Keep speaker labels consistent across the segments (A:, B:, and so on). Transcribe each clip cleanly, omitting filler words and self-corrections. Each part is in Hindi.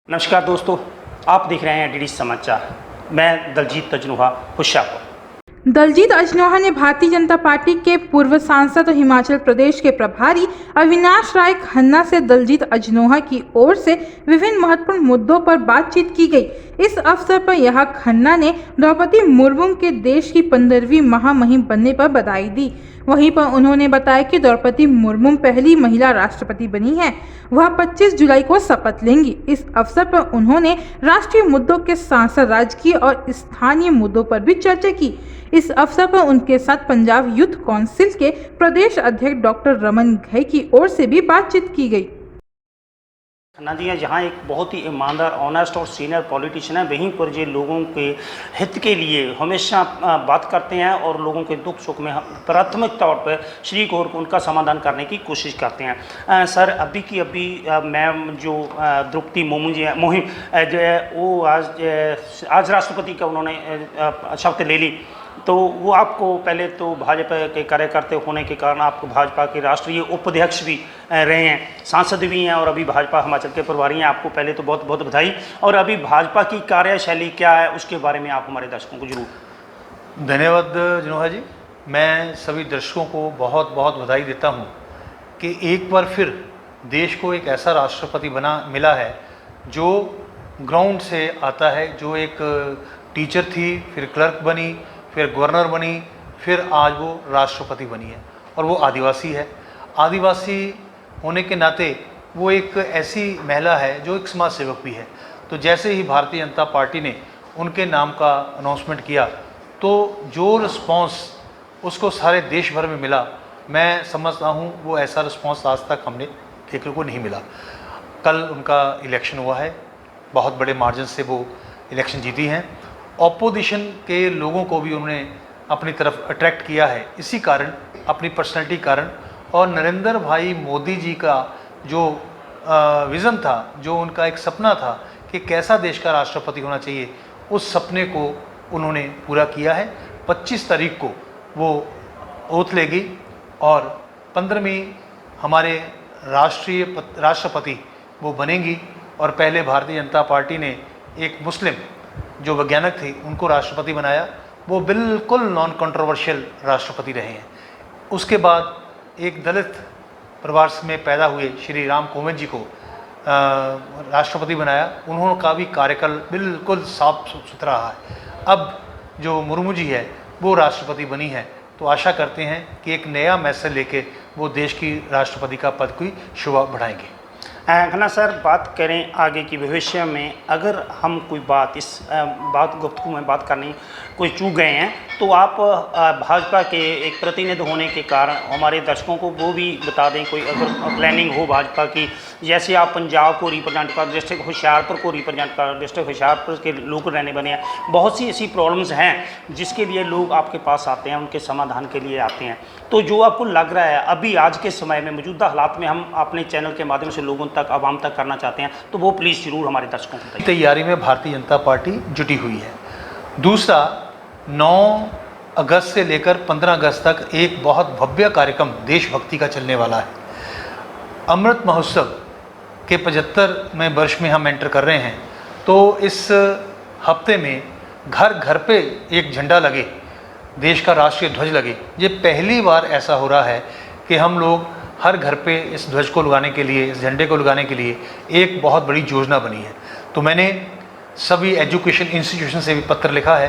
A: नमस्कार दोस्तों, आप देख रहे हैं डीडी समाचार। मैं दलजीत अजनोहा, होशियारपुर।
B: दलजीत अजनोहा ने भारतीय जनता पार्टी के पूर्व सांसद और हिमाचल प्रदेश के प्रभारी अविनाश राय खन्ना से दलजीत अजनोहा की ओर से विभिन्न महत्वपूर्ण मुद्दों पर बातचीत की गई। इस अवसर पर यह खन्ना ने द्रौपदी मुर्मू के देश की 15वीं महामहिम बनने पर बधाई दी। वहीं पर उन्होंने बताया कि द्रौपदी मुर्मू पहली महिला राष्ट्रपति बनी है। वह 25 जुलाई को शपथ लेंगी। इस अवसर पर उन्होंने राष्ट्रीय मुद्दों के साथ साथ राजकीय और स्थानीय मुद्दों पर भी चर्चा की। इस अवसर पर उनके साथ पंजाब यूथ काउंसिल के प्रदेश अध्यक्ष डॉक्टर रमन घई की ओर से भी बातचीत की गई।
A: खन्ना जी हैं, जहाँ एक बहुत ही ईमानदार, ऑनेस्ट और सीनियर पॉलिटिशियन है, वहीं पर ये लोगों के हित के लिए हमेशा बात करते हैं और लोगों के दुख सुख में प्राथमिक तौर पर शरीक होकर उनका समाधान करने की कोशिश करते हैं। सर, अभी की अभी मैम जो द्रौपदी मुर्मू जी हैं, मुहिम जो है वो आज राष्ट्रपति का उन्होंने शपथ ले ली। तो वो आपको पहले तो भाजपा के कार्यकर्ता होने के कारण आपको भाजपा के राष्ट्रीय उपाध्यक्ष भी रहे हैं, सांसद भी हैं और अभी भाजपा हिमाचल के प्रभारी हैं। आपको पहले तो बहुत बहुत बधाई। और अभी भाजपा की कार्यशैली क्या है, उसके बारे में आप हमारे दर्शकों को जरूर।
C: धन्यवाद जनोहा जी। मैं सभी दर्शकों को बहुत बहुत बधाई देता हूं कि एक बार फिर देश को एक ऐसा राष्ट्रपति मिला है जो ग्राउंड से आता है, जो एक टीचर थी, फिर क्लर्क बनी, फिर गवर्नर बनी, फिर आज वो राष्ट्रपति बनी है और वो आदिवासी है। आदिवासी होने के नाते वो एक ऐसी महिला है जो एक समाज सेवक भी है। तो जैसे ही भारतीय जनता पार्टी ने उनके नाम का अनाउंसमेंट किया तो जो रिस्पांस उसको सारे देश भर में मिला, मैं समझता हूँ वो ऐसा रिस्पांस आज तक हमने देखने को नहीं मिला। कल उनका इलेक्शन हुआ है, बहुत बड़े मार्जिन से वो इलेक्शन जीती हैं। ऑपोजिशन के लोगों को भी उन्होंने अपनी तरफ अट्रैक्ट किया है, इसी कारण, अपनी पर्सनैलिटी कारण। और नरेंद्र भाई मोदी जी का जो विज़न था, जो उनका एक सपना था कि कैसा देश का राष्ट्रपति होना चाहिए, उस सपने को उन्होंने पूरा किया है। 25 तारीख को वो ओथ लेगी और 15वीं हमारे राष्ट्रपति वो बनेंगी। और पहले भारतीय जनता पार्टी ने एक मुस्लिम जो वैज्ञानिक थे उनको राष्ट्रपति बनाया, वो बिल्कुल नॉन कंट्रोवर्शियल राष्ट्रपति रहे हैं। उसके बाद एक दलित परिवार में पैदा हुए श्री राम कोविंद जी को राष्ट्रपति बनाया। उन्होंने भी कार्यकाल बिल्कुल साफ सुथरा रहा है। अब जो मुर्मू जी है वो राष्ट्रपति बनी है, तो आशा करते हैं कि एक नया मैसेज लेके वो देश की राष्ट्रपति का पद की शोभा बढ़ाएंगे।
A: खन्ना सर, बात करें आगे की भविष्य में, अगर हम कोई बात इस गुफ्तगू में बात करने कोई चूक गए हैं तो आप भाजपा के एक प्रतिनिधि होने के कारण हमारे दर्शकों को वो भी बता दें, कोई अगर प्लानिंग हो भाजपा की, जैसे आप पंजाब को रिप्रेजेंट कर, डिस्ट्रिक्ट होशियारपुर को रिप्रेजेंट कर, डिस्ट्रिक्ट होशियारपुर के लोग रहने बने हैं, बहुत सी ऐसी प्रॉब्लम्स हैं जिसके लिए लोग आपके पास आते हैं, उनके समाधान के लिए आते हैं। तो जो आपको लग रहा है अभी आज के समय में मौजूदा हालात में हम अपने चैनल के माध्यम से लोगों तक, आवाम तक करना चाहते हैं, तो वो प्लीज़ जरूर हमारे दर्शकों को बताइए।
C: तैयारी में भारतीय जनता पार्टी जुटी हुई है। दूसरा, 9 अगस्त से लेकर 15 अगस्त तक एक बहुत भव्य कार्यक्रम देशभक्ति का चलने वाला है। अमृत महोत्सव के 75वें वर्ष में हम एंटर कर रहे हैं, तो इस हफ्ते में घर घर पे एक झंडा लगे, देश का राष्ट्रीय ध्वज लगे। ये पहली बार ऐसा हो रहा है कि हम लोग हर घर पे इस ध्वज को लगाने के लिए, इस झंडे को लगाने के लिए एक बहुत बड़ी योजना बनी है। तो मैंने सभी एजुकेशन इंस्टीट्यूशन से भी पत्र लिखा है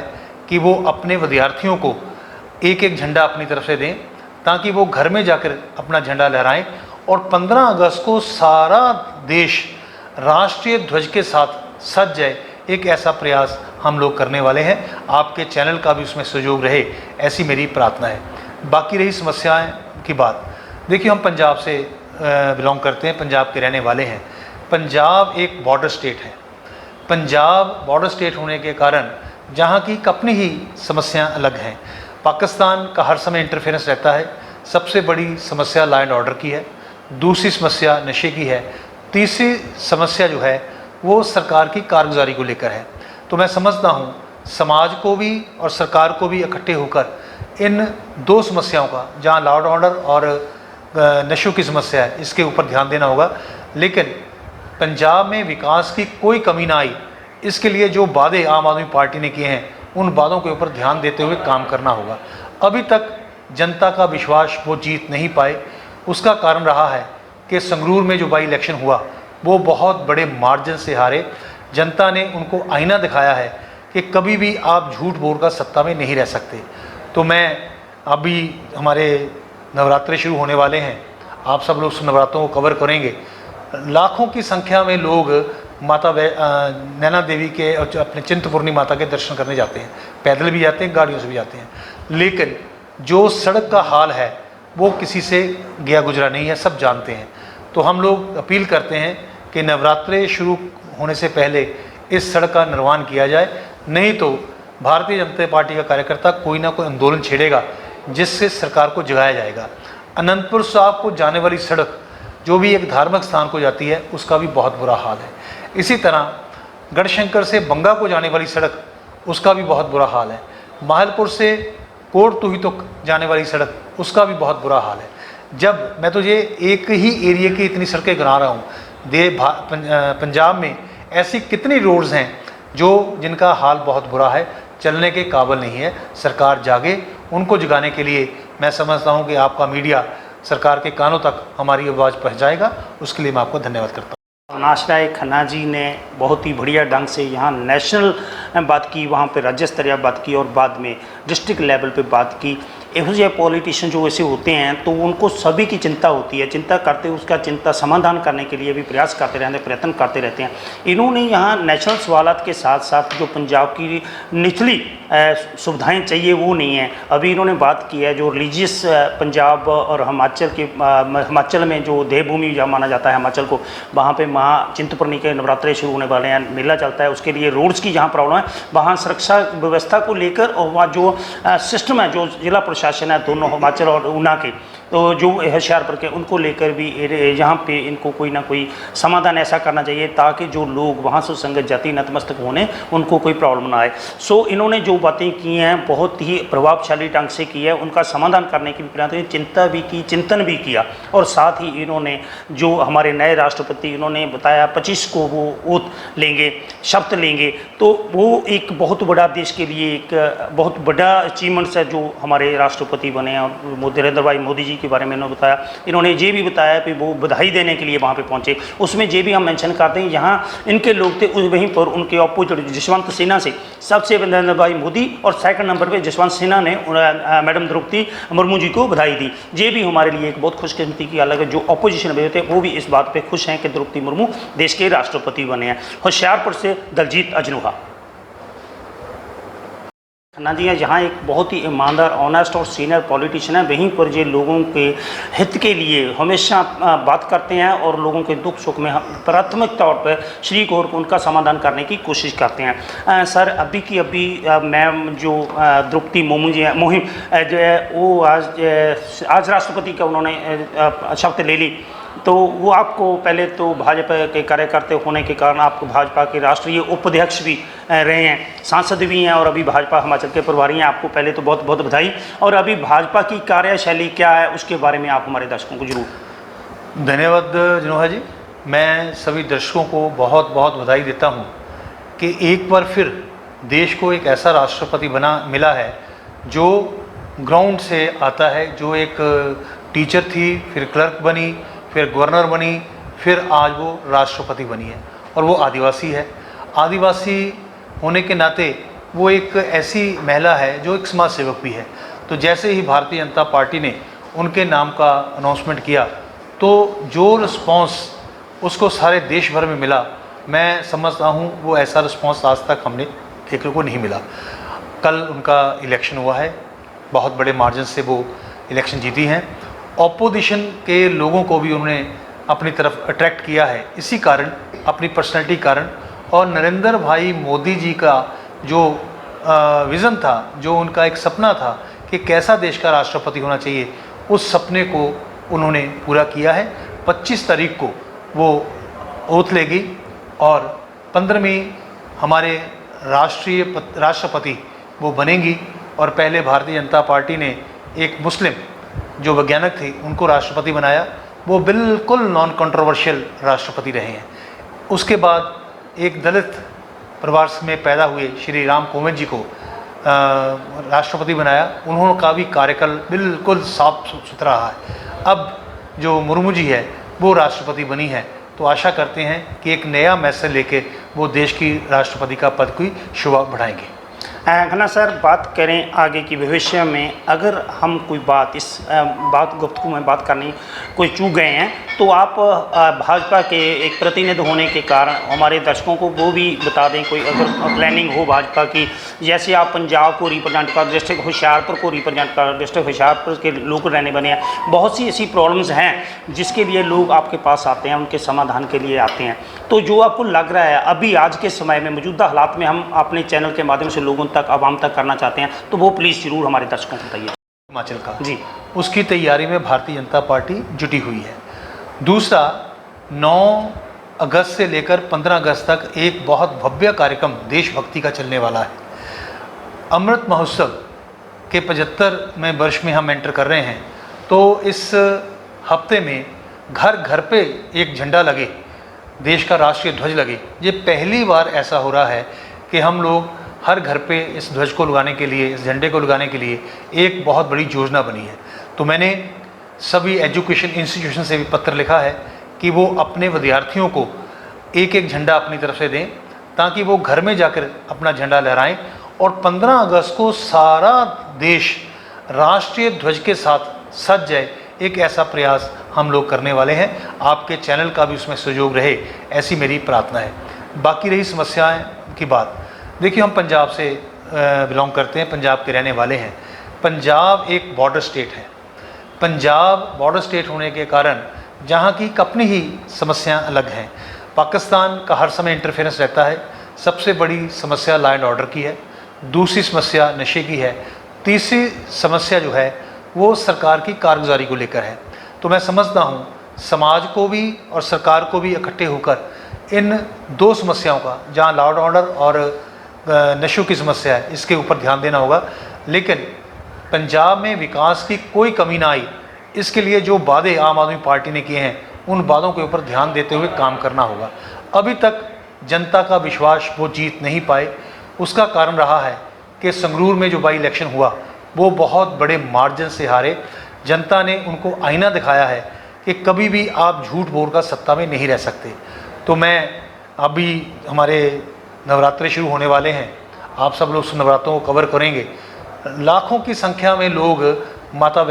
C: कि वो अपने विद्यार्थियों को एक एक झंडा अपनी तरफ से दें, ताकि वो घर में जाकर अपना झंडा लहराएं और 15 अगस्त को सारा देश राष्ट्रीय ध्वज के साथ सज जाए। एक ऐसा प्रयास हम लोग करने वाले हैं। आपके चैनल का भी उसमें सहयोग रहे, ऐसी मेरी प्रार्थना है। बाकी रही समस्याएं की बात, देखिए, हम पंजाब से बिलोंग करते हैं, पंजाब के रहने वाले हैं। पंजाब एक बॉर्डर स्टेट है। पंजाब बॉर्डर स्टेट होने के कारण जहाँ की अपनी ही समस्याएं अलग हैं। पाकिस्तान का हर समय इंटरफेरेंस रहता है। सबसे बड़ी समस्या लॉ एंड ऑर्डर की है, दूसरी समस्या नशे की है, तीसरी समस्या जो है वो सरकार की कारगुजारी को लेकर है। तो मैं समझता हूँ समाज को भी और सरकार को भी इकट्ठे होकर इन दो समस्याओं का, जहाँ लॉ एंड ऑर्डर और नशों की समस्या है, इसके ऊपर ध्यान देना होगा। लेकिन पंजाब में विकास की कोई कमी ना आई, इसके लिए जो वादे आम आदमी पार्टी ने किए हैं उन वादों के ऊपर ध्यान देते हुए काम करना होगा। अभी तक जनता का विश्वास वो जीत नहीं पाए, उसका कारण रहा है कि संगरूर में जो बाई इलेक्शन हुआ वो बहुत बड़े मार्जिन से हारे। जनता ने उनको आईना दिखाया है कि कभी भी आप झूठ बोलकर सत्ता में नहीं रह सकते। तो मैं अभी हमारे नवरात्रे शुरू होने वाले हैं, आप सब लोग नवरात्रों को कवर करेंगे। लाखों की संख्या में लोग माता नैना देवी के अपने चिंतपूर्णी माता के दर्शन करने जाते हैं, पैदल भी जाते हैं, गाड़ियों से भी जाते हैं। लेकिन जो सड़क का हाल है वो किसी से गया गुजरा नहीं है, सब जानते हैं। तो हम लोग अपील करते हैं कि नवरात्रे शुरू होने से पहले इस सड़क का निर्माण किया जाए, नहीं तो भारतीय जनता पार्टी का कार्यकर्ता कोई ना कोई आंदोलन छेड़ेगा जिससे सरकार को जगाया जाएगा। अनंतपुर साहब को जाने वाली सड़क जो भी एक धार्मिक स्थान को जाती है उसका भी बहुत बुरा हाल है। इसी तरह गढ़शंकर से बंगा को जाने वाली सड़क उसका भी बहुत बुरा हाल है। माहलपुर से कोट तुही तक जाने वाली सड़क उसका भी बहुत बुरा हाल है। जब मैं तुझे एक ही एरिया की इतनी सड़कें गिना रहा हूँ, पंजाब में ऐसी कितनी रोड्स हैं जिनका हाल बहुत बुरा है, चलने के काबिल नहीं है। सरकार जागे, उनको जगाने के लिए मैं समझता हूँ कि आपका मीडिया सरकार के कानों तक हमारी आवाज़ पहुँचाएगा। उसके लिए मैं आपको धन्यवाद करता हूँ।
A: अविनाश राय खन्ना जी ने बहुत ही बढ़िया ढंग से यहाँ नेशनल बात की, वहाँ पे राज्य स्तरीय बात की और बाद में डिस्ट्रिक्ट लेवल पे बात की। एहो जो पॉलिटिशियन जो ऐसे होते हैं तो उनको सभी की चिंता होती है, चिंता करते उसका चिंता समाधान करने के लिए भी प्रयास करते रहते हैं, प्रयत्न करते रहते हैं। इन्होंने यहाँ नेशनल सवालात के साथ साथ जो पंजाब की निचली सुविधाएं चाहिए वो नहीं है। अभी इन्होंने बात की है जो रिलीजियस पंजाब और हिमाचल में जो देवभूमि जहाँ माना जाता है हिमाचल को, वहाँ पे महा चिंतपूर्णी के नवरात्रे शुरू होने वाले हैं, मेला चलता है, उसके लिए रोड्स की जहाँ प्रॉब्लम है वहाँ सुरक्षा व्यवस्था को लेकर और वहाँ जो सिस्टम है जो जिला प्रशासन है दोनों हिमाचल और ऊना के, तो जो होशियारपुर के, उनको लेकर भी यहाँ पे इनको कोई ना कोई समाधान ऐसा करना चाहिए ताकि जो लोग वहाँ से संगत जाति नतमस्तक होने उनको कोई प्रॉब्लम ना आए। सो इन्होंने जो बातें की हैं बहुत ही प्रभावशाली ढंग से की है, उनका समाधान करने की भी प्रयास, चिंता भी की, चिंतन भी किया। और साथ ही इन्होंने जो हमारे नए राष्ट्रपति इन्होंने बताया 25 को वो ओथ लेंगे, शपथ लेंगे, तो वो एक बहुत बड़ा देश के लिए एक बहुत बड़ा अचीवमेंट्स है जो हमारे राष्ट्रपति बने हैं। और नरेंद्र भाई मोदी जी के बारे में इन्होंने बताया, इन्होंने ये भी बताया कि वो बधाई देने के लिए वहाँ पे पहुँचे। उसमें ये भी हम मेंशन करते हैं यहाँ इनके लोग थे, वहीं पर उनके अपोजिट जसवंत सिन्हा से सबसे नरेंद्र भाई मोदी और सेकंड नंबर पे जसवंत सिन्हा ने मैडम द्रौपदी मुर्मू जी को बधाई दी। ये भी हमारे लिए एक बहुत खुशकिस्मती की अलग है। जो अपोजिशन में थे वो भी इस बात पर खुश हैं कि द्रौपदी मुर्मू देश के राष्ट्रपति बने हैं। होशियारपुर से दलजीत अजनोहा। खन्ना जी यहाँ एक बहुत ही ईमानदार, ऑनेस्ट और सीनियर पॉलिटिशियन है, वहीं पर ये लोगों के हित के लिए हमेशा बात करते हैं और लोगों के दुख सुख में प्राथमिक तौर पर शरीक होकर उनका समाधान करने की कोशिश करते हैं। सर अभी की अभी मैम जो द्रौपदी मुर्मू जी मुहिम जो है वो आज राष्ट्रपति का उन्होंने शपथ ले ली, तो वो आपको पहले तो भाजपा के कार्यकर्ता होने के कारण आपको भाजपा के राष्ट्रीय उपाध्यक्ष भी रहे हैं, सांसद भी हैं और अभी भाजपा हिमाचल के प्रभारी हैं। आपको पहले तो बहुत बहुत बधाई। और अभी भाजपा की कार्यशैली क्या है उसके बारे में आप हमारे दर्शकों को जरूर।
C: धन्यवाद जनोहा जी। मैं सभी दर्शकों को बहुत बहुत बधाई देता हूँ कि एक बार फिर देश को एक ऐसा राष्ट्रपति मिला है जो ग्राउंड से आता है, जो एक टीचर थी, फिर क्लर्क बनी, फिर गवर्नर बनी, फिर आज वो राष्ट्रपति बनी है। और वो आदिवासी है। आदिवासी होने के नाते वो एक ऐसी महिला है जो एक समाज सेवक भी है। तो जैसे ही भारतीय जनता पार्टी ने उनके नाम का अनाउंसमेंट किया तो जो रिस्पांस उसको सारे देश भर में मिला, मैं समझता हूँ वो ऐसा रिस्पांस आज तक हमने देखने को नहीं मिला। कल उनका इलेक्शन हुआ है, बहुत बड़े मार्जिन से वो इलेक्शन जीती हैं। ऑपोजिशन के लोगों को भी उन्होंने अपनी तरफ अट्रैक्ट किया है, इसी कारण अपनी पर्सनैलिटी कारण। और नरेंद्र भाई मोदी जी का जो विज़न था, जो उनका एक सपना था कि कैसा देश का राष्ट्रपति होना चाहिए, उस सपने को उन्होंने पूरा किया है। 25 तारीख को वो ओथ लेगी और 15वीं हमारे राष्ट्रपति वो बनेंगी। और पहले भारतीय जनता पार्टी ने एक मुस्लिम जो वैज्ञानिक थे उनको राष्ट्रपति बनाया, वो बिल्कुल नॉन कंट्रोवर्शियल राष्ट्रपति रहे हैं। उसके बाद एक दलित परिवार में पैदा हुए श्री राम कोविंद जी को राष्ट्रपति बनाया। उन्होंने का भी कार्यकाल बिल्कुल साफ सुथरा रहा है। अब जो मुर्मू जी है वो राष्ट्रपति बनी है, तो आशा करते हैं कि एक नया मैसेज लेके वो देश की राष्ट्रपति का पद की शोभा बढ़ाएंगे।
A: खन्ना सर, बात करें आगे की भविष्य में, अगर हम कोई बात इस बात गुफ्तगू में बात करनी कोई चूक गए हैं तो आप भाजपा के एक प्रतिनिधि होने के कारण हमारे दर्शकों को वो भी बता दें, कोई अगर प्लानिंग हो भाजपा की, जैसे आप पंजाब को रिप्रेजेंट कर, डिस्ट्रिक्ट होशियारपुर को रिप्रेजेंट कर, डिस्ट्रिक्ट होशियारपुर के लोग रहने बने हैं, बहुत सी ऐसी प्रॉब्लम्स हैं जिसके लिए लोग आपके पास आते हैं, उनके समाधान के लिए आते हैं। तो जो आपको लग रहा है अभी आज के समय में मौजूदा हालात में हम अपने चैनल के माध्यम से लोगों तक, आवाम तक करना चाहते हैं, तो वो प्लीज़ ज़रूर हमारे दर्शकों को बताइए।
C: हिमाचल का
A: जी,
C: उसकी तैयारी में भारतीय जनता पार्टी जुटी हुई है। दूसरा, 9 अगस्त से लेकर 15 अगस्त तक एक बहुत भव्य कार्यक्रम देशभक्ति का चलने वाला है। अमृत महोत्सव के 75वें वर्ष में हम एंटर कर रहे हैं, तो इस हफ्ते में घर घर पे एक झंडा लगे, देश का राष्ट्रीय ध्वज लगे। ये पहली बार ऐसा हो रहा है कि हम लोग हर घर पे इस ध्वज को लगाने के लिए, इस झंडे को लगाने के लिए एक बहुत बड़ी योजना बनी है। तो मैंने सभी एजुकेशन इंस्टीट्यूशन से भी पत्र लिखा है कि वो अपने विद्यार्थियों को एक एक झंडा अपनी तरफ से दें, ताकि वो घर में जाकर अपना झंडा लहराएं और 15 अगस्त को सारा देश राष्ट्रीय ध्वज के साथ सज जाए। एक ऐसा प्रयास हम लोग करने वाले हैं। आपके चैनल का भी उसमें सहयोग रहे, ऐसी मेरी प्रार्थना है। बाकी रही समस्याएं की बात, देखिए हम पंजाब से बिलोंग करते हैं, पंजाब के रहने वाले हैं। पंजाब एक बॉर्डर स्टेट है। पंजाब बॉर्डर स्टेट होने के कारण जहाँ की अपनी ही समस्याएं अलग हैं। पाकिस्तान का हर समय इंटरफेरेंस रहता है। सबसे बड़ी समस्या लॉ एंड ऑर्डर की है, दूसरी समस्या नशे की है, तीसरी समस्या जो है वो सरकार की कारगुजारी को लेकर है। तो मैं समझता हूँ समाज को भी और सरकार को भी इकट्ठे होकर इन दो समस्याओं का, जहाँ लॉ एंड ऑर्डर और नशों की समस्या है, इसके ऊपर ध्यान देना होगा। लेकिन पंजाब में विकास की कोई कमी ना आई, इसके लिए जो वादे आम आदमी पार्टी ने किए हैं, उन वादों के ऊपर ध्यान देते हुए काम करना होगा। अभी तक जनता का विश्वास वो जीत नहीं पाए। उसका कारण रहा है कि संगरूर में जो बाई इलेक्शन हुआ वो बहुत बड़े मार्जिन से हारे। जनता ने उनको आईना दिखाया है कि कभी भी आप झूठ बोलकर सत्ता में नहीं रह सकते। तो मैं अभी हमारे नवरात्रे शुरू होने वाले हैं, आप सब लोग उस नवरात्रों को कवर करेंगे। लाखों की संख्या में लोग माता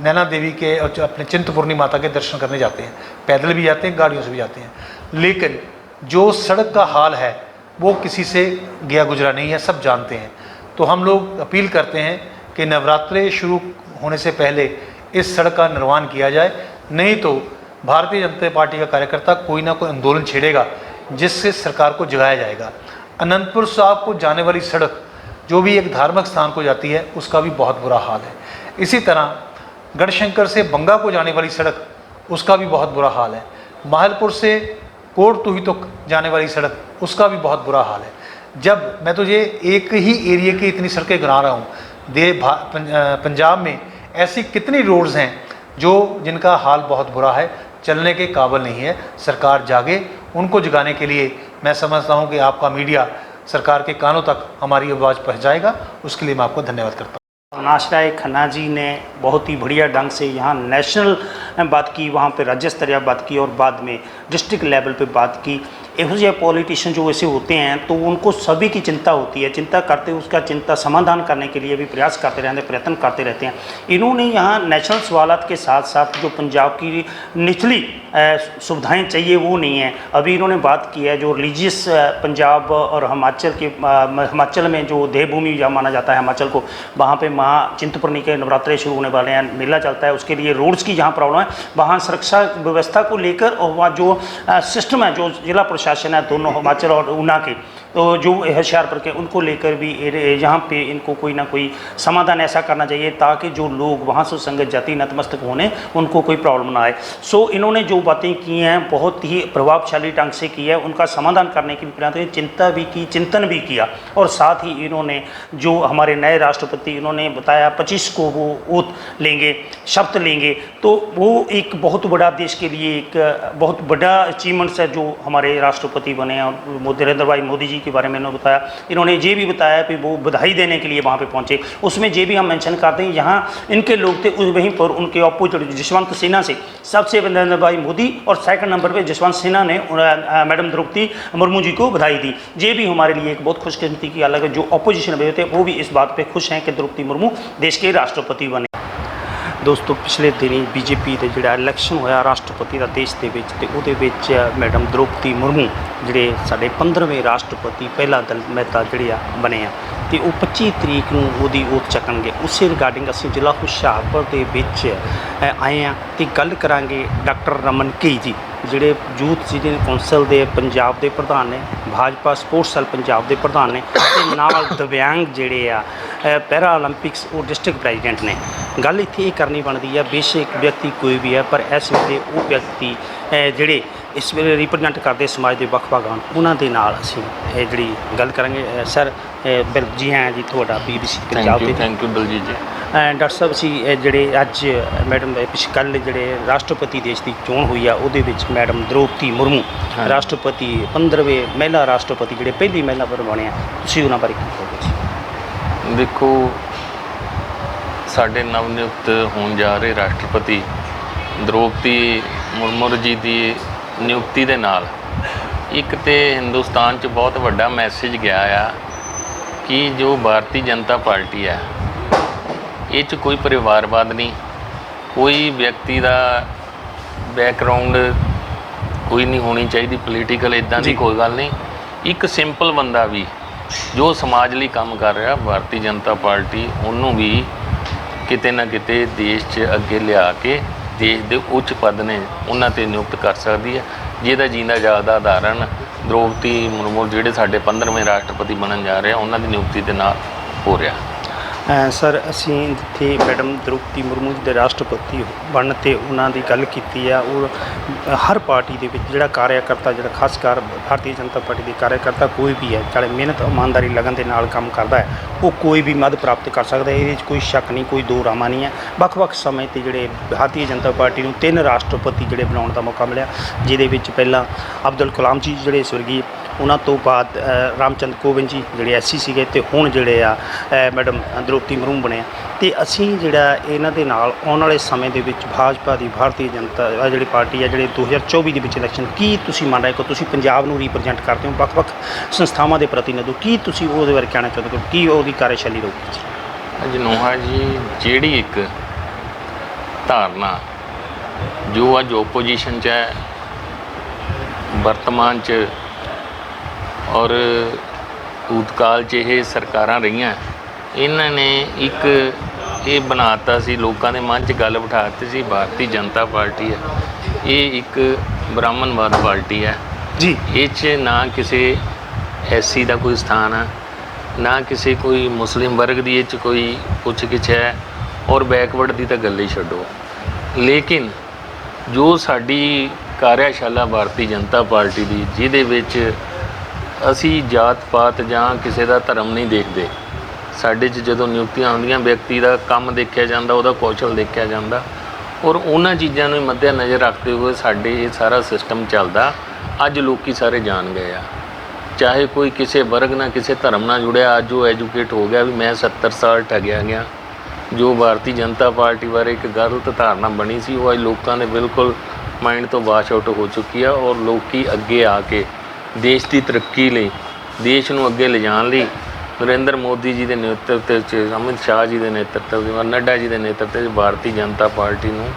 C: नैना देवी के और अपने चिंतपूर्णी माता के दर्शन करने जाते हैं, पैदल भी जाते हैं, गाड़ियों से भी जाते हैं। लेकिन जो सड़क का हाल है वो किसी से गया गुजरा नहीं है, सब जानते हैं। तो हम लोग अपील करते हैं कि नवरात्रे शुरू होने से पहले इस सड़क का निर्माण किया जाए, नहीं तो भारतीय जनता पार्टी का कार्यकर्ता कोई ना कोई आंदोलन छेड़ेगा जिससे सरकार को जगाया जाएगा। अनंतपुर साहब को जाने वाली सड़क जो भी एक धार्मिक स्थान को जाती है, उसका भी बहुत बुरा हाल है। इसी तरह गढ़शंकर से बंगा को जाने वाली सड़क, उसका भी बहुत बुरा हाल है। माहलपुर से कोट तुहितुक जाने वाली सड़क, उसका भी बहुत बुरा हाल है। जब मैं तुझे एक ही एरिया की इतनी सड़कें गिना रहा हूँ, पंजाब में ऐसी कितनी रोड्स हैं जिनका हाल बहुत बुरा है, चलने के काबिल नहीं है। सरकार जागे, उनको जगाने के लिए मैं समझता हूँ कि आपका मीडिया सरकार के कानों तक हमारी आवाज़ पहुँचाएगा। उसके लिए मैं आपको धन्यवाद करता हूँ।
A: अविनाश राय खन्ना जी ने बहुत ही बढ़िया ढंग से यहाँ नेशनल बात की, वहाँ पे राज्य स्तरीय बात की और बाद में डिस्ट्रिक्ट लेवल पे बात की। यह पॉलिटिशियन जो ऐसे होते हैं तो उनको सभी की चिंता होती है, चिंता करते उसका चिंता समाधान करने के लिए भी प्रयास करते रहते, प्रयत्न करते रहते हैं। इन्होंने यहाँ नेशनल सवालात के साथ साथ जो पंजाब की निचली सुविधाएं चाहिए वो नहीं है। अभी इन्होंने बात की है जो रिलीजियस पंजाब और हिमाचल में जो देवभूमि जहाँ माना जाता है हिमाचल को, वहाँ पे महा चिंतपूर्णी के नवरात्रे शुरू होने वाले हैं, मेला चलता है, उसके लिए रोड्स की जहाँ प्रॉब्लम है वहाँ सुरक्षा व्यवस्था को लेकर और वहाँ जो सिस्टम है, जो जिला प्रशासन है दोनों हिमाचल और ऊना के, तो जो होशियारपुर के उनको लेकर भी यहाँ पे इनको कोई ना कोई समाधान ऐसा करना चाहिए ताकि जो लोग वहाँ से संगत जाति नतमस्तक होने उनको कोई प्रॉब्लम ना आए। सो इन्होंने जो बातें की हैं बहुत ही प्रभावशाली ढंग से की है, उनका समाधान करने की भी चिंता भी की, चिंतन भी किया। और साथ ही इन्होंने जो हमारे नए राष्ट्रपति इन्होंने बताया 25 को वो ओथ लेंगे, शपथ लेंगे, तो वो एक बहुत बड़ा देश के लिए एक बहुत बड़ा अचीवमेंट्स है जो हमारे राष्ट्रपति बने हैं। और नरेंद्र भाई मोदी जी के बारे में इन्होंने बताया, इन्होंने ये भी बताया कि वो बधाई देने के लिए वहाँ पे पहुँचे। उसमें ये भी हम मेंशन करते हैं यहाँ इनके लोग थे, वहीं पर उनके अपोजिट जसवंत सिन्हा से सबसे नरेंद्र भाई मोदी और सेकंड नंबर पे जसवंत सिन्हा ने मैडम द्रौपदी मुर्मू जी को बधाई दी। ये भी हमारे लिए एक बहुत खुशकिस्मती की अलग है, जो अपोजिशन में थे वो भी इस बात पे खुश हैं कि द्रौपदी मुर्मू देश के राष्ट्रपति बने। दोस्तों पिछले दिनी बीजेपी का जोड़ा इलैक्शन होया राष्ट्रपति का देश के मैडम द्रौपदी मुर्मू जोड़े साढ़े 15वें राष्ट्रपति पहला दल मेहता जोड़े बने हैं तो वो 25 तरीक को वोदी ओथ चकणगे। उस रिगार्डिंग असीं जिला हुशियारपुर के आए हैं तो गल करांगे डॉक्टर रमन के जी जोड़े यूथ सीनियर कौंसल के पंजाब के प्रधान ने, भाजपा स्पोर्ट्स सैल पंजाब के प्रधान ने, ते नाल दिव्यांग जोड़े पैरा ओलंपिक्स वो डिस्ट्रिक्ट प्रेजिडेंट ने। गल इत्थे ये करनी बनती है, बेशक व्यक्ति कोई भी है पर इस वे वो व्यक्ति जोड़े इस वे रिप्रजेंट करते समाज के ਵੱਖ-ਵੱਖ ਹਨ ਉਹਨਾਂ ਦੇ ਨਾਲ ਅਸੀਂ ਜਿਹੜੀ ਗੱਲ ਕਰਾਂਗੇ। सर बिल जी हाँ जी थोड़ा BBC पंजाब ਦੇ
D: thank you Daljit ji.
A: Doctor साहब ਅਸੀਂ ਜਿਹੜੇ ਅੱਜ मैडम ਕੱਲ੍ਹ ਜਿਹੜੇ ਰਾਸ਼ਟਰਪਤੀ ਦੇਸ਼ ਦੀ ਚੋਣ ਹੋਈ ਆ ਉਹਦੇ ਵਿੱਚ मैडम द्रौपदी मुर्मू ਰਾਸ਼ਟਰਪਤੀ 15ਵੇਂ ਮਹਿਲਾ ਰਾਸ਼ਟਰਪਤੀ ਜਿਹੜੇ ਪਹਿਲੀ ਮਹਿਲਾ ਪਰ ਬਣੇ ਆ, ਤੁਸੀਂ ਉਹਨਾਂ ਬਾਰੇ ਕੀ ਕਹੋਗੇ ਜੀ?
D: ਦੇਖੋ ਸਾਡੇ ਨਵ ਨਿਯੁਕਤ ਹੋਣ ਜਾ ਰਹੇ ਰਾਸ਼ਟਰਪਤੀ द्रौपदी मुर्मू जी ਦੀ ਨਿਯੁਕਤੀ ਦੇ ਨਾਲ ਇੱਕ ਤੇ ਹਿੰਦੁਸਤਾਨ 'ਚ ਬਹੁਤ ਵੱਡਾ ਮੈਸੇਜ ਗਿਆ ਆ ਕਿ ਜੋ ਭਾਰਤੀ ਜਨਤਾ ਪਾਰਟੀ ਹੈ ਇਹ 'ਚ ਕੋਈ ਪਰਿਵਾਰਵਾਦ ਨਹੀਂ, ਕੋਈ ਵਿਅਕਤੀ ਦਾ ਬੈਕਗਰਾਉਂਡ ਕੋਈ ਨਹੀਂ ਹੋਣੀ ਚਾਹੀਦੀ ਪੋਲੀਟੀਕਲ, ਇੱਦਾਂ ਦੀ ਕੋਈ ਗੱਲ ਨਹੀਂ। ਇੱਕ ਸਿੰਪਲ ਬੰਦਾ ਵੀ ਜੋ ਸਮਾਜ ਲਈ ਕੰਮ ਕਰ ਰਿਹਾ ਭਾਰਤੀ ਜਨਤਾ ਪਾਰਟੀ ਉਹਨੂੰ ਵੀ ਕਿਤੇ ਨਾ ਕਿਤੇ ਦੇਸ਼ 'ਚ ਅੱਗੇ ਲਿਆ ਕੇ ਦੇਸ਼ ਦੇ ਉੱਚ ਪਦ ਨੇ ਉਹਨਾਂ 'ਤੇ ਨਿਯੁਕਤ ਕਰ ਸਕਦੀ ਹੈ, ਜਿਹਦਾ ਜੀਂਦਾ ਜਾਗਦਾ ਉਦਾਹਰਨ द्रौपदी मुर्मू ਜਿਹੜੇ ਸਾਡੇ 15ਵੇਂ ਰਾਸ਼ਟਰਪਤੀ ਬਣਨ ਜਾ ਰਹੇ ਆ ਉਹਨਾਂ ਦੀ ਨਿਯੁਕਤੀ ਦੇ ਨਾਲ ਹੋ ਰਿਹਾ।
A: सर ਅਸੀਂ ਜਿੱਥੇ मैडम द्रौपदी मुर्मू जी ਦੇ ਰਾਸ਼ਟਰਪਤੀ ਬਣਨ ਤੇ ਉਹਨਾਂ ਦੀ ਗੱਲ ਕੀਤੀ ਆ, ਉਹ ਹਰ ਪਾਰਟੀ ਦੇ ਵਿੱਚ ਜਿਹੜਾ ਕਾਰਿਆਕਰਤਾ ਜਿਹੜਾ ਖਾਸ ਕਰ ਭਾਰਤੀ ਜਨਤਾ ਪਾਰਟੀ ਦੇ ਕਾਰਿਆਕਰਤਾ ਕੋਈ ਵੀ ਹੈ ਚਾਹੇ ਮਿਹਨਤ ਇਮਾਨਦਾਰੀ ਲਗਨ ਦੇ ਨਾਲ ਕੰਮ ਕਰਦਾ ਹੈ ਉਹ ਕੋਈ ਵੀ ਮਦ ਪ੍ਰਾਪਤ ਕਰ ਸਕਦਾ ਹੈ, ਇਹਦੇ ਵਿੱਚ ਕੋਈ ਸ਼ੱਕ ਨਹੀਂ, ਕੋਈ ਦੋ ਰਾਮਾ ਨਹੀਂ ਹੈ। ਵੱਖ-ਵੱਖ ਸਮੇਂ ਤੇ ਜਿਹੜੇ ਭਾਰਤੀ ਜਨਤਾ ਪਾਰਟੀ ਨੂੰ 3 ਰਾਸ਼ਟਰਪਤੀ ਜਿਹੜੇ ਬਣਾਉਣ ਦਾ ਮੌਕਾ ਮਿਲਿਆ, ਜਿਹਦੇ ਵਿੱਚ ਪਹਿਲਾਂ ਅਬਦੁਲ ਕਲਾਮ ਜੀ ਜਿਹੜੇ ਸਵਰਗੀ, ਉਹਨਾਂ ਤੋਂ ਬਾਅਦ ਰਾਮਚੰਦ ਕੋਵਿੰਦ ਜੀ ਜਿਹੜੇ ਐਸਸੀ ਸੀਗੇ ਤੇ ਹੁਣ ਜਿਹੜੇ ਆ ਮੈਡਮ द्रौपदी मुर्मू ਬਣੇ। ਤੇ ਅਸੀਂ ਜਿਹੜਾ ਇਹਨਾਂ ਦੇ ਨਾਲ ਆਉਣ ਵਾਲੇ ਸਮੇਂ ਦੇ ਵਿੱਚ ਭਾਜਪਾ ਦੀ ਭਾਰਤੀ ਜਨਤਾ ਜਿਹੜੀ ਪਾਰਟੀ ਹੈ ਜਿਹੜੇ 2024 ਦੇ ਵਿੱਚ ਇਲੈਕਸ਼ਨ ਕੀ ਤੁਸੀਂ ਮੰਨ ਰਹੇ ਹੋ, ਤੁਸੀਂ ਪੰਜਾਬ ਨੂੰ ਰਿਪਰੈਜ਼ੈਂਟ ਕਰਦੇ ਹੋ, ਵੱਖ-ਵੱਖ ਸੰਸਥਾਵਾਂ ਦੇ ਪ੍ਰਤੀਨਿਧ ਹੋ, ਕੀ ਤੁਸੀਂ ਉਹਦੇ ਬਾਰੇ ਕਹਿਣਾ ਚਾਹੁੰਦੇ ਹੋ, ਕੀ ਉਹਦੀ ਕਾਰਜਸ਼ੈਲੀ ਰਹੂਗੀ?
D: ਜਨੋਹਾ ਜੀ ਜਿਹੜੀ ਇੱਕ ਧਾਰਨਾ ਜੋ ਅੱਜ ਓਪੋਜੀਸ਼ਨ 'ਚ ਹੈ ਵਰਤਮਾਨ 'ਚ ਔਰ ਭੂਤਕਾਲ 'ਚ ਇਹ ਸਰਕਾਰਾਂ ਰਹੀਆਂ, ਇਹਨਾਂ ਨੇ ਇੱਕ ਇਹ ਬਣਾਤਾ ਸੀ ਲੋਕਾਂ ਦੇ ਮਨ 'ਚ ਗੱਲ ਬਿਠਾ ਦਿੱਤੀ ਸੀ ਭਾਰਤੀ ਜਨਤਾ ਪਾਰਟੀ ਹੈ ਇਹ ਇੱਕ ਬ੍ਰਾਹਮਣਵਾਦ ਪਾਰਟੀ ਹੈ ਜੀ। ਇਹ 'ਚ ਨਾ ਕਿਸੇ ਐਸਸੀ ਦਾ ਕੋਈ ਸਥਾਨ ਹੈ, ਨਾ ਕਿਸੇ ਕੋਈ ਮੁਸਲਿਮ ਵਰਗ ਦੀ ਇਹ 'ਚ ਕੋਈ ਪੁੱਛ ਗਿੱਛ ਹੈ ਔਰ ਬੈਕਵਰਡ ਦੀ ਤਾਂ ਗੱਲ ਹੀ ਛੱਡੋ। ਲੇਕਿਨ ਜੋ ਸਾਡੀ ਕਾਰਿਆਸ਼ਾਲਾ ਭਾਰਤੀ ਜਨਤਾ ਪਾਰਟੀ ਦੀ ਜਿਹਦੇ ਵਿੱਚ ਅਸੀਂ ਜਾਤ ਪਾਤ ਜਾਂ ਕਿਸੇ ਦਾ ਧਰਮ ਨਹੀਂ ਦੇਖਦੇ, ਸਾਡੇ 'ਚ ਜਦੋਂ ਨਿਯੁਕਤੀਆਂ ਹੁੰਦੀਆਂ ਵਿਅਕਤੀ ਦਾ ਕੰਮ ਦੇਖਿਆ ਜਾਂਦਾ, ਉਹਦਾ ਕੌਸ਼ਲ ਦੇਖਿਆ ਜਾਂਦਾ ਔਰ ਉਹਨਾਂ ਚੀਜ਼ਾਂ ਨੂੰ ਮੱਦੇ ਨਜ਼ਰ ਰੱਖਦੇ ਹੋਏ ਸਾਡੇ ਇਹ ਸਾਰਾ ਸਿਸਟਮ ਚੱਲਦਾ। ਅੱਜ ਲੋਕੀ ਸਾਰੇ ਜਾਣ ਗਏ ਆ, ਚਾਹੇ ਕੋਈ ਕਿਸੇ ਵਰਗ ਨਾਲ ਕਿਸੇ ਧਰਮ ਨਾਲ ਜੁੜਿਆ, ਅੱਜ ਉਹ ਐਜੂਕੇਟ ਹੋ ਗਿਆ ਵੀ ਮੈਂ 70 ਸਾਲ ਠੱਗਿਆ ਗਿਆ। ਜੋ ਭਾਰਤੀ ਜਨਤਾ ਪਾਰਟੀ ਬਾਰੇ ਇੱਕ ਗਲਤ ਧਾਰਨਾ ਬਣੀ ਸੀ ਉਹ ਅੱਜ ਲੋਕਾਂ ਦੇ ਬਿਲਕੁਲ ਮਾਈਂਡ ਤੋਂ ਵਾਸ਼ ਆਊਟ ਹੋ ਚੁੱਕੀ ਆ ਔਰ ਲੋਕੀ ਅੱਗੇ ਆ ਕੇ ਦੇਸ਼ ਦੀ ਤਰੱਕੀ ਲਈ, ਦੇਸ਼ ਨੂੰ ਅੱਗੇ ਲਿਜਾਣ ਲਈ ਨਰਿੰਦਰ ਮੋਦੀ ਜੀ ਦੇ ਨੇਤਰਤਵ 'ਚ, ਅਮਿਤ ਸ਼ਾਹ ਜੀ ਦੇ ਨੇਤਰਤਵ 'ਚ, ਨੱਡਾ ਜੀ ਦੇ ਨੇਤਰਤਵ 'ਚ ਭਾਰਤੀ ਜਨਤਾ ਪਾਰਟੀ ਨੂੰ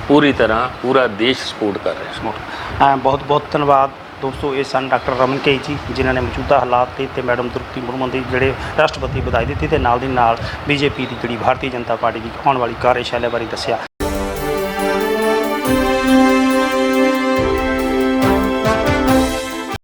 D: ਪੂਰੀ ਤਰ੍ਹਾਂ ਪੂਰਾ ਦੇਸ਼ ਸਪੋਰਟ ਕਰ ਰਿਹਾ।
A: ਬਹੁਤ ਬਹੁਤ ਧੰਨਵਾਦ ਦੋਸਤੋ। ਇਹ ਸਨ ਡਾਕਟਰ ਰਮਨ ਕੇ ਜੀ ਜਿਨ੍ਹਾਂ ਨੇ ਮੌਜੂਦਾ ਹਾਲਾਤ ਤੇ ਮੈਡਮ द्रौपदी मुर्मू ਦੀ ਜਿਹੜੇ ਰਾਸ਼ਟਰਪਤੀ ਵਧਾਈ ਦਿੱਤੀ ਤੇ ਨਾਲ ਦੀ ਨਾਲ ਬੀਜੇਪੀ ਦੀ ਜਿਹੜੀ ਭਾਰਤੀ ਜਨਤਾ ਪਾਰਟੀ ਦੀ ਆਉਣ ਵਾਲੀ ਕਾਰਜਸ਼ੈਲੀ ਬਾਰੇ ਦੱਸਿਆ।